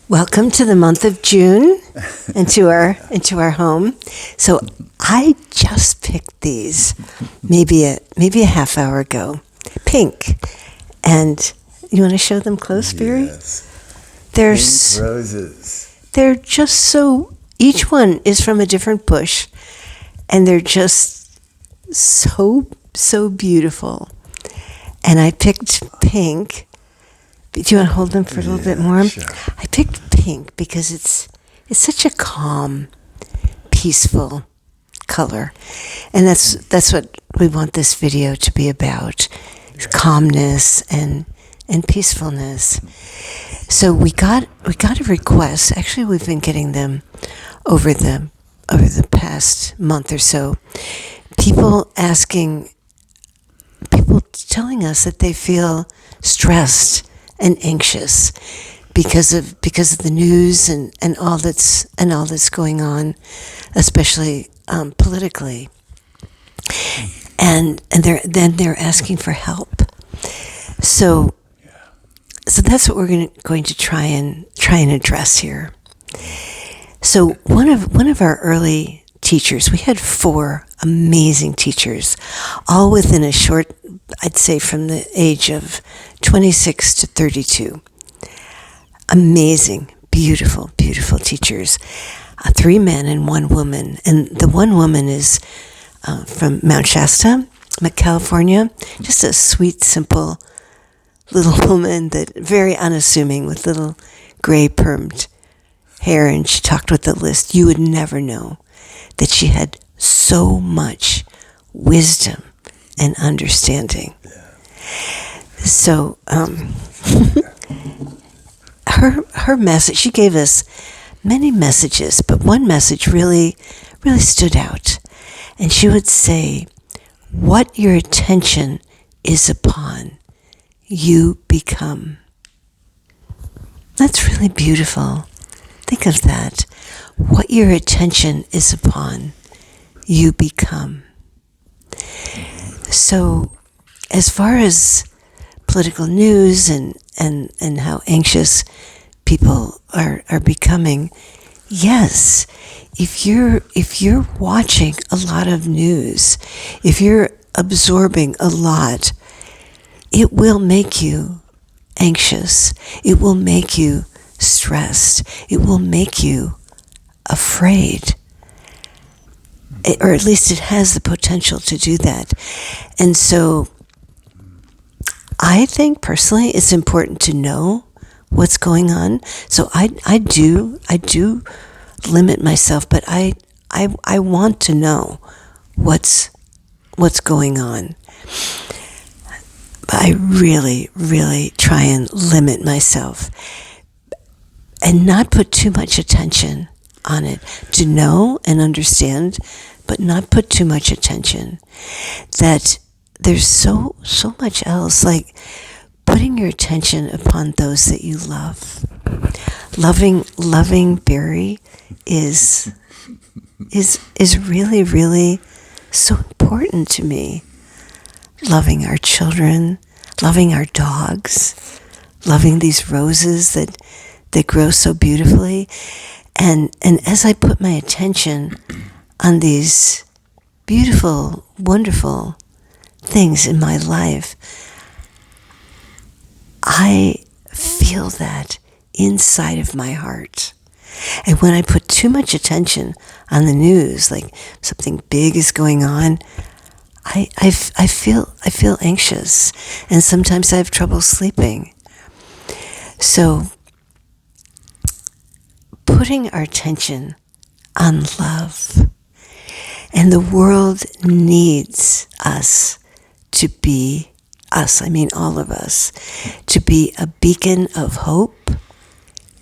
Welcome to the month of June into our home. So I just picked these maybe a half hour ago. Pink. And you want to show them close, Barry? Yes. There's pink roses. They're just so, each one is from a different bush, and they're just so beautiful. And I picked pink. Do you want to hold them for a little bit more? Sure. I picked pink because it's such a calm, peaceful color. And that's what we want this video to be about. Calmness and peacefulness. So we got a request. Actually, we've been getting them over the past month or so. People telling us that they feel stressed and anxious because of the news and all that's going on, especially politically. And they're asking for help. So that's what we're going to try and address here. So one of our early teachers, we had 4 amazing teachers, all within a short, I'd say from the age of 26 to 32. Amazing, beautiful teachers. 3 men and 1 woman. And the 1 woman is from Mount Shasta, California. Just a sweet, simple little woman, that very unassuming, with little gray permed hair, and she talked with a list. You would never know that she had so much wisdom and understanding. So her message, she gave us many messages, but one message really stood out. And she would say, what your attention is upon, you become. That's really beautiful. Think of that. What your attention is upon, you become. So, as far as political news and how anxious people are becoming, yes, if you're watching a lot of news, if you're absorbing a lot, it will make you anxious. It will make you stressed. It will make you afraid. Or at least it has the potential to do that. And so I think personally it's important to know what's going on. So I do limit myself, but I want to know what's going on. But I really try and limit myself and not put too much attention on it. To know and understand, but not put too much attention. That there's so much else, like putting your attention upon those that you love. Loving Barry is really so important to me. Loving our children, loving our dogs, loving these roses that grow so beautifully. And as I put my attention on these beautiful, wonderful things in my life, I feel that inside of my heart. And when I put too much attention on the news, like something big is going on, I feel anxious, and sometimes I have trouble sleeping. So putting our attention on love, and the world needs us to be us, I mean all of us, to be a beacon of hope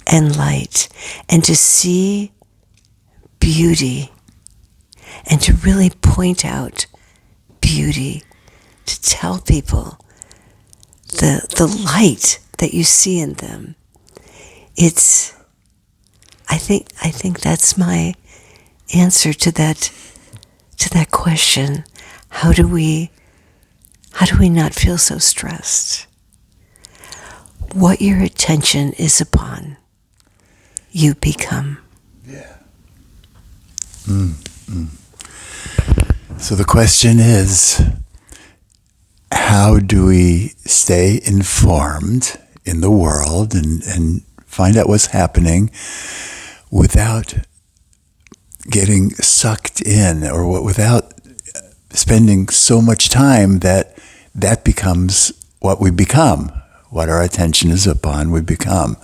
and light, and to see beauty, and to really point out beauty, to tell people the light that you see in them. I think that's my answer to that question. How do we not feel so stressed? What your attention is upon, you become. Yeah. So the question is, how do we stay informed in the world and find out what's happening without getting sucked in, or without spending so much time that becomes what we become, what our attention is upon, we become.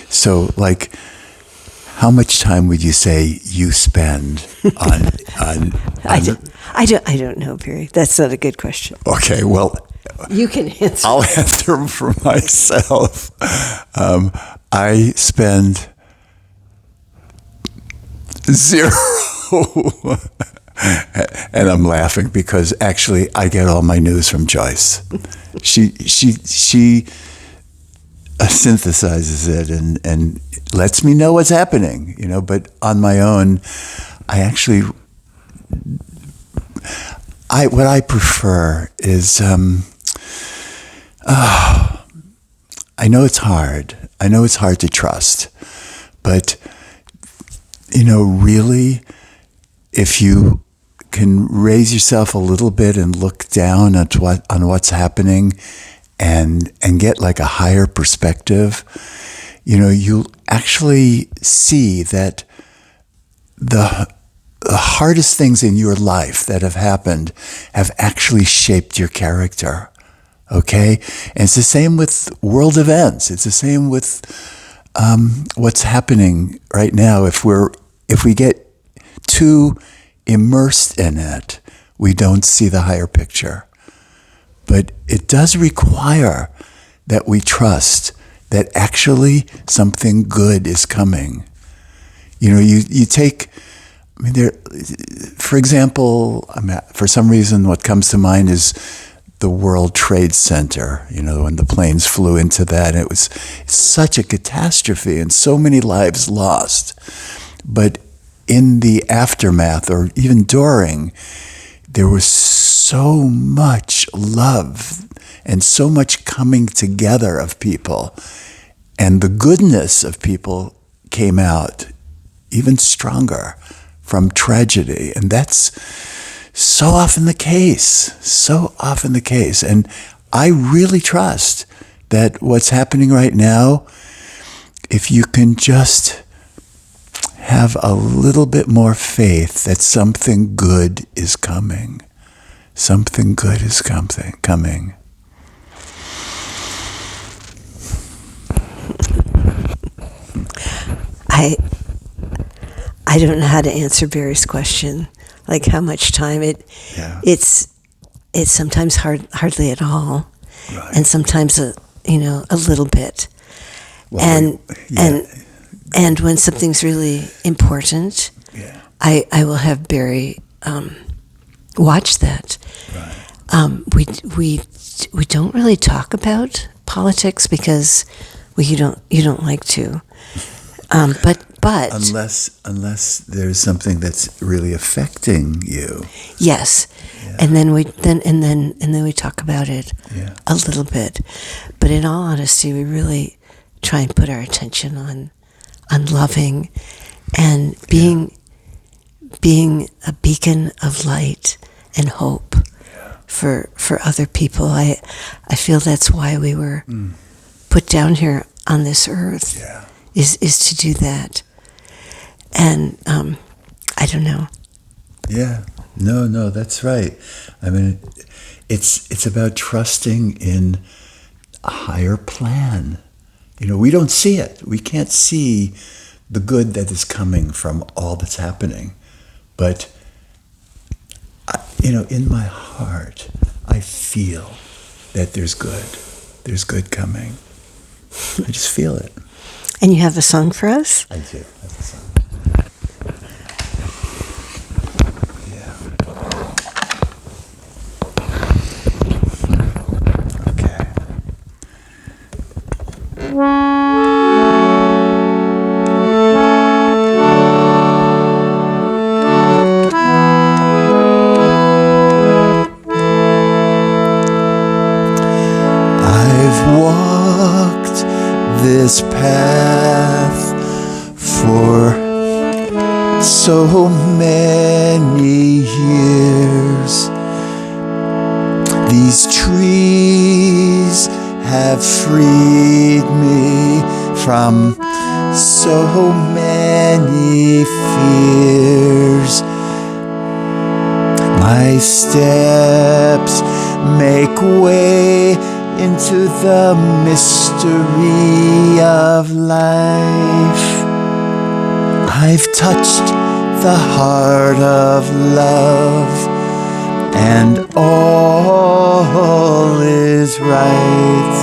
So, like, how much time would you say you spend on I don't know, Barry. That's not a good question. Okay, well, You can answer. I'll answer for myself. I spend zero. And I'm laughing because actually I get all my news from Joyce. She synthesizes it and lets me know what's happening, but on my own, what I prefer is, I know it's hard. I know it's hard to trust, but really, if you can raise yourself a little bit and look down at what's happening and get like a higher perspective, you'll actually see that the hardest things in your life that have happened have actually shaped your character. Okay? And it's the same with world events. It's the same with what's happening right now. If we get too immersed in it, we don't see the higher picture. But it does require that we trust that actually something good is coming. You take, for example, for some reason what comes to mind is the World Trade Center, when the planes flew into that. It was such a catastrophe and so many lives lost. But in the aftermath, or even during, there was so much love and so much coming together of people. And the goodness of people came out even stronger from tragedy. And that's so often the case. And I really trust that what's happening right now, if you can just have a little bit more faith that something good is coming. Something good is coming. I don't know how to answer Barry's question. Like how much time it's sometimes hardly at all, right. And sometimes a little bit, well, and when something's really important, yeah. I will have Barry watch that. Right. We don't really talk about politics because you don't like to, but unless there's something that's really affecting you. Yes, yeah. And then we talk about it, yeah. A little bit, but in all honesty, we really try and put our attention on loving and being a beacon of light and hope, yeah. for other people. I feel that's why we were put down here on this earth, yeah. is to do that. And I don't know. Yeah, no, that's right. I mean, it's about trusting in a higher plan. We don't see it. We can't see the good that is coming from all that's happening. But, in my heart, I feel that there's good. There's good coming. I just feel it. And you have a song for us? I do have a song. This path for so many years. These trees have freed me from so many fears. My steps make way into the mystery of life. I've touched the heart of love, and all is right.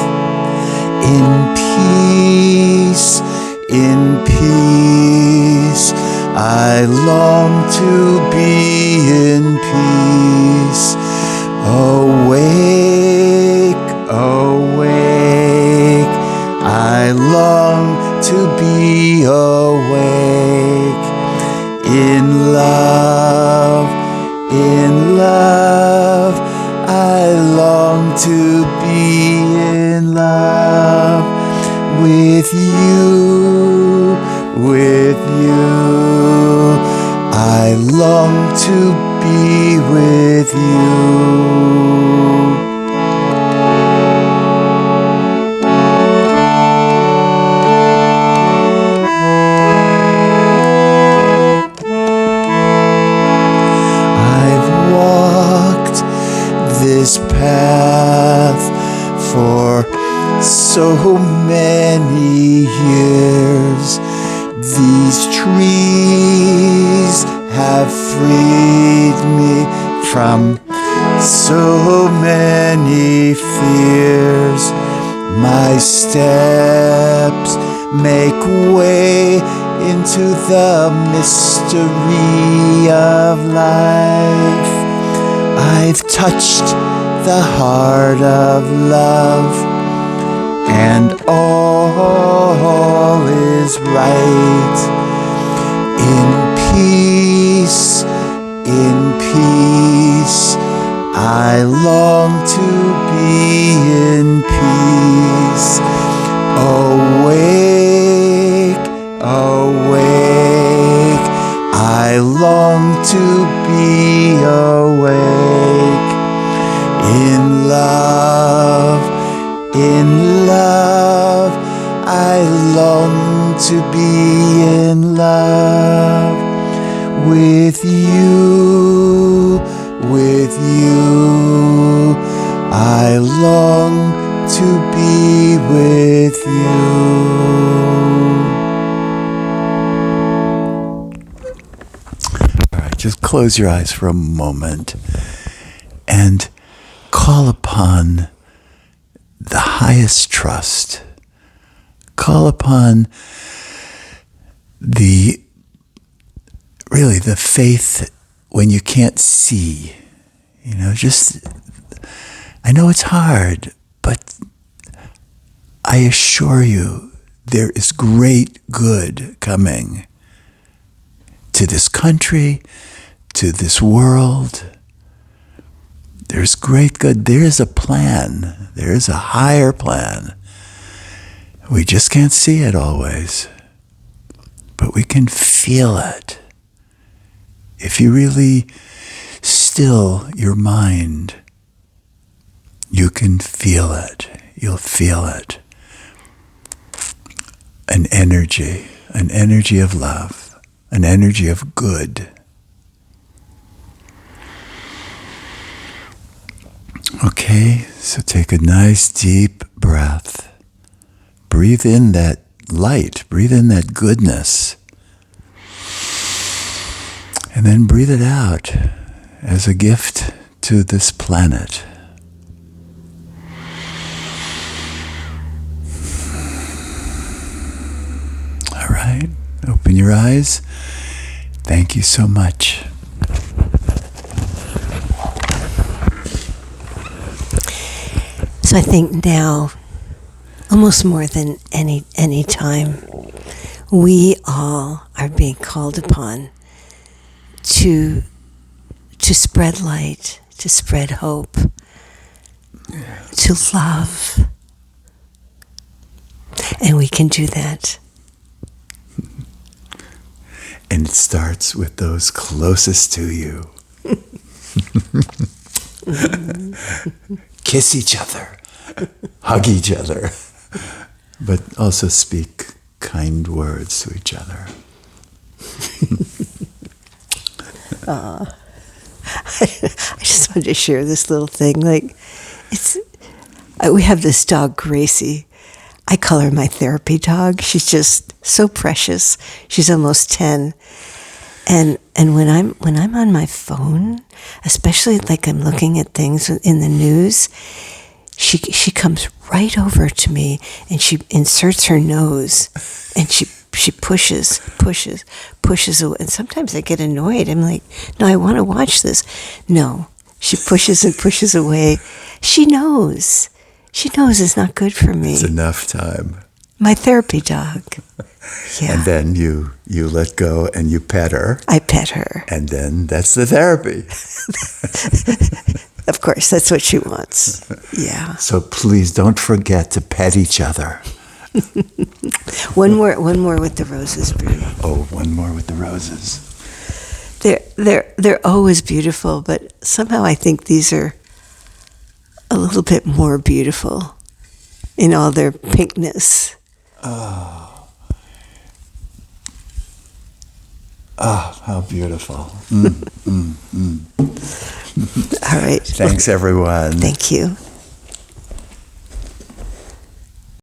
In peace, I long to be in peace. Awake, awake, I long to be awake. In love, I long to be in love with you, with you. I long to be with you. This path for so many years. These trees have freed me from so many fears. My steps make way into the mystery of life. I've touched the heart of love, and all is right. In peace, I long to be in peace. Awake, awake, I long to be awake. In love, I long to be in love with you, with you. I long to be with you. All right, just close your eyes for a moment and call upon the highest trust. Call upon the faith when you can't see. I know it's hard, but I assure you there is great good coming to this country, to this world. There's great good. There's a plan. There's a higher plan. We just can't see it always, but we can feel it. If you really still your mind, you can feel it. You'll feel it. An energy of love, an energy of good. Okay, so take a nice deep breath. Breathe in that light, breathe in that goodness. And then breathe it out as a gift to this planet. All right, open your eyes. Thank you so much. So I think now, almost more than any time, we all are being called upon to spread light, to spread hope, to love. And we can do that. And it starts with those closest to you. Kiss each other, hug each other, but also speak kind words to each other. I just wanted to share this little thing. Like, we have this dog, Gracie. I call her my therapy dog. She's just so precious. She's almost 10. And when I'm on my phone, especially like I'm looking at things in the news, she comes right over to me and she inserts her nose and she pushes away. And sometimes I get annoyed. I'm like, no, I want to watch this. No, she pushes and pushes away. She knows it's not good for me. It's enough time. My therapy dog. Yeah. And then you let go and you pet her. I pet her. And then that's the therapy. Of course, that's what she wants. Yeah. So please don't forget to pet each other. One more with the roses, Bruno. Oh, one more with the roses. They're always beautiful, but somehow I think these are a little bit more beautiful in all their pinkness. Oh, how beautiful. All right. Thanks, everyone. Thank you.